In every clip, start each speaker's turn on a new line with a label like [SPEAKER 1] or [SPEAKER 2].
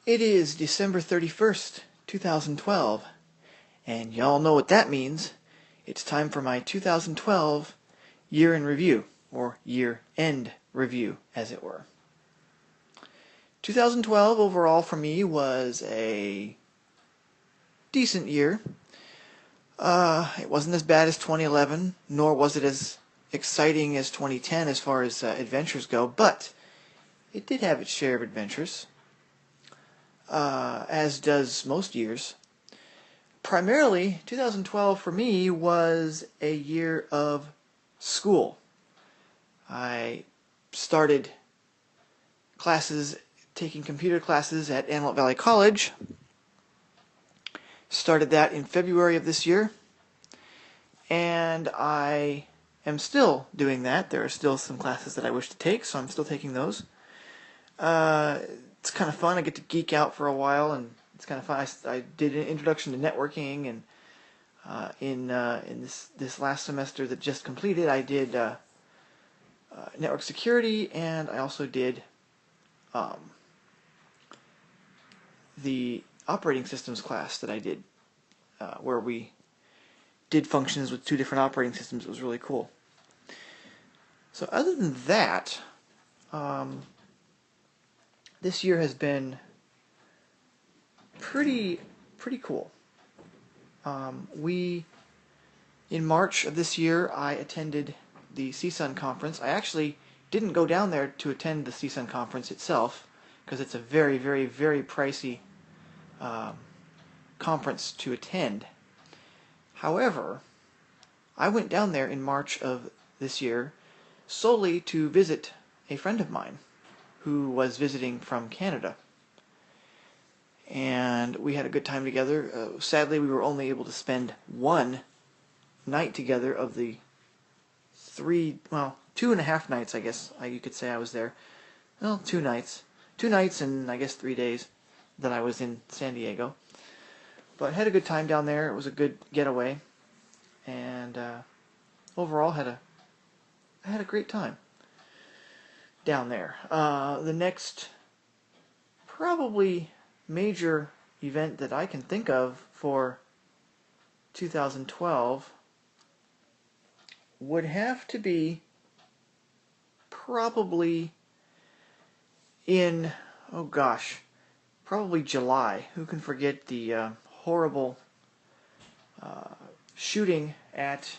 [SPEAKER 1] It is December 31st, 2012, and y'all know what that means. It's time for my 2012 year in review, or year-end review, as it were. 2012 overall for me was a decent year. It wasn't as bad as 2011, nor was it as exciting as 2010 as far as adventures go, but it did have its share of adventures. As does most years. Primarily, 2012 for me was a year of school. I started taking computer classes at Antelope Valley College. Started that in February of this year, and I am still doing that. There are still some classes that I wish to take, so I'm still taking those. It's kind of fun. I get to geek out for a while, and it's kind of fun. I did an introduction to networking, and in this last semester that just completed, I did network security, and I also did the operating systems class that I did, where we did functions with two different operating systems. It was really cool. So other than that, this year has been pretty cool. In March of this year, I attended the CSUN conference. I actually didn't go down there to attend the CSUN conference itself, because it's a very, very, very pricey conference to attend. However, I went down there in March of this year solely to visit a friend of mine who was visiting from Canada. And we had a good time together. Sadly, we were only able to spend one night together of the 2.5 nights, I guess you could say I was there. Well, 2 nights. 2 nights and I guess 3 days that I was in San Diego. But I had a good time down there. It was a good getaway. And overall, I had a great time down there. The next probably major event that I can think of for 2012 would have to be probably in, probably July. Who can forget the horrible shooting at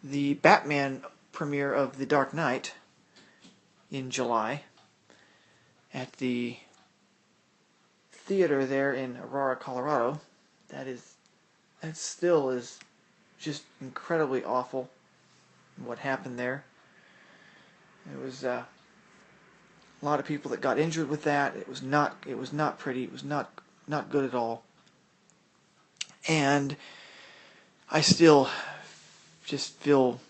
[SPEAKER 1] the Batman premiere of The Dark Knight in July at the theater there in Aurora, Colorado. That still is just incredibly awful what happened there. It was a lot of people that got injured with that. It was not pretty. It was not good at all. And I still just feel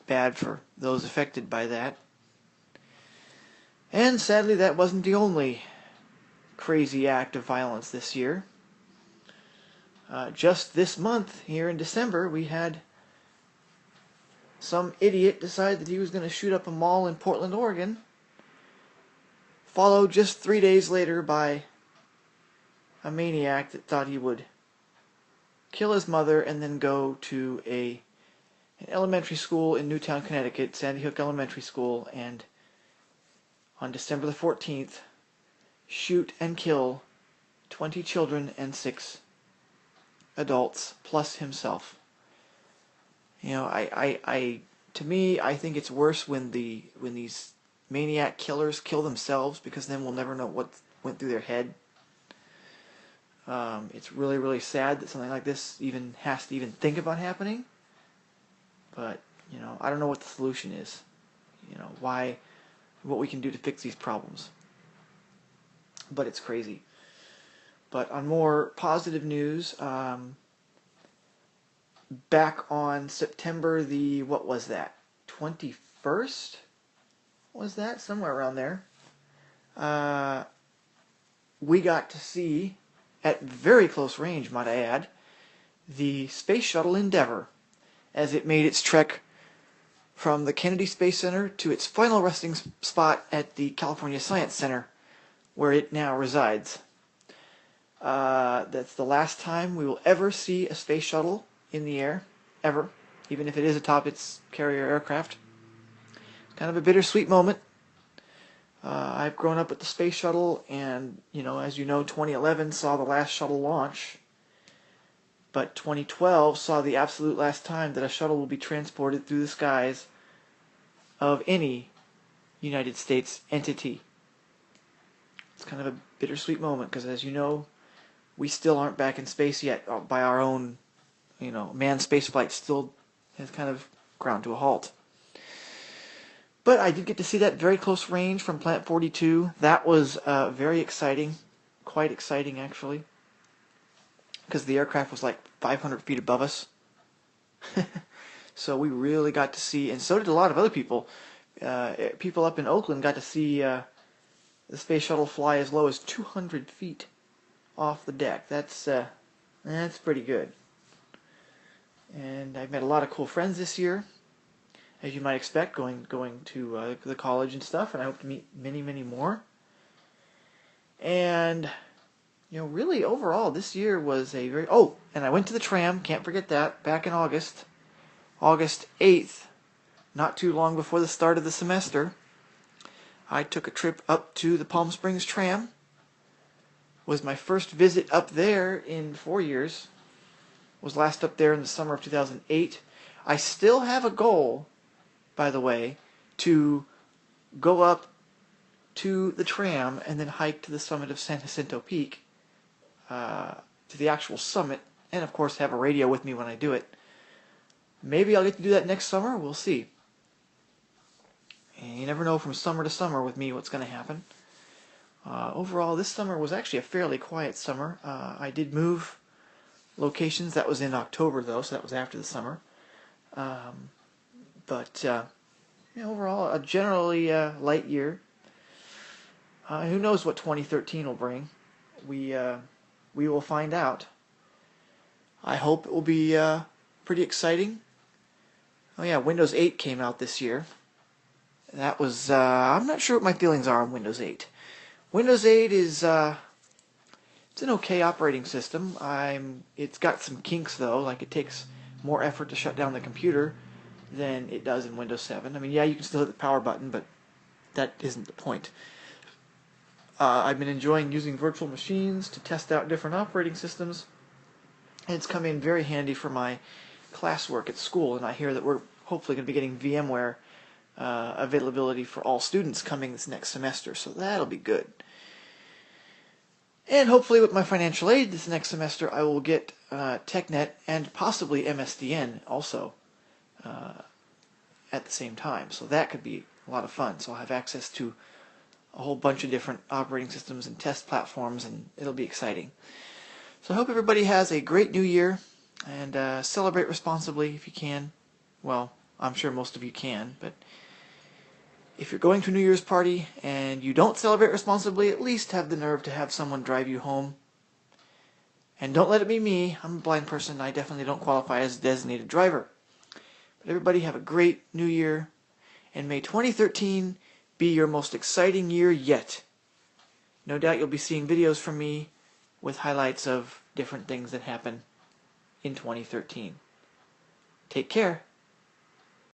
[SPEAKER 1] bad for those affected by that. And sadly, that wasn't the only crazy act of violence this year. Just this month, here in December, we had some idiot decide that he was going to shoot up a mall in Portland, Oregon, followed just 3 days later by a maniac that thought he would kill his mother and then go to an elementary school in Newtown, Connecticut, Sandy Hook Elementary School, and on December the 14th, shoot and kill 20 children and 6 adults, plus himself. You know, to me, I think it's worse when these maniac killers kill themselves, because then we'll never know what went through their head. It's really, really sad that something like this even has to even think about happening. But, I don't know what the solution is. What we can do to fix these problems. But it's crazy. But on more positive news, back on September the, 21st? Was that? Somewhere around there. We got to see, at very close range, might I add, the Space Shuttle Endeavour, as it made its trek from the Kennedy Space Center to its final resting spot at the California Science Center, where it now resides. That's the last time we will ever see a space shuttle in the air, ever, even if it is atop its carrier aircraft. Kind of a bittersweet moment. I've grown up with the space shuttle, and, as you know, 2011 saw the last shuttle launch, but 2012 saw the absolute last time that a shuttle will be transported through the skies of any United States entity. It's kind of a bittersweet moment, because as you know, we still aren't back in space yet by our own, manned spaceflight still has kind of ground to a halt. But I did get to see that very close range from Plant 42. That was very exciting, quite exciting actually, because the aircraft was like 500 feet above us. So we really got to see, and so did a lot of other people. People up in Oakland got to see the space shuttle fly as low as 200 feet off the deck. That's pretty good. And I've met a lot of cool friends this year, as you might expect, going to the college and stuff, and I hope to meet many, many more. And really overall, this year was a very... Oh, and I went to the tram, can't forget that, back in August 8th, not too long before the start of the semester. I took a trip up to the Palm Springs tram. Was my first visit up there in 4 years. Was last up there in the summer of 2008. I still have a goal, by the way, to go up to the tram and then hike to the summit of San Jacinto Peak, to the actual summit, and of course have a radio with me when I do it. Maybe I'll get to do that next summer. We'll see. And you never know from summer to summer with me what's going to happen. Overall, this summer was actually a fairly quiet summer. I did move locations. That was in October, though, so that was after the summer. But overall, a generally light year. Who knows what 2013 will bring? We will find out. I hope it will be pretty exciting. Oh yeah, Windows 8 came out this year. That was, I'm not sure what my feelings are on Windows 8. Windows 8 is, it's an okay operating system. It's got some kinks though, like it takes more effort to shut down the computer than it does in Windows 7. I mean, yeah, you can still hit the power button, but that isn't the point. I've been enjoying using virtual machines to test out different operating systems, and it's come in very handy for my classwork at school, and I hear that we're hopefully going to be getting VMware availability for all students coming this next semester, so that'll be good. And hopefully with my financial aid this next semester I will get TechNet and possibly MSDN also at the same time, so that could be a lot of fun. So I'll have access to a whole bunch of different operating systems and test platforms, and it'll be exciting. So I hope everybody has a great new year, and celebrate responsibly if you can. Well, I'm sure most of you can, but if you're going to a New Year's party and you don't celebrate responsibly, at least have the nerve to have someone drive you home. And don't let it be me. I'm a blind person. I definitely don't qualify as a designated driver. But everybody have a great new year, and may 2013 be your most exciting year yet. No doubt you'll be seeing videos from me with highlights of different things that happen in 2013. Take care.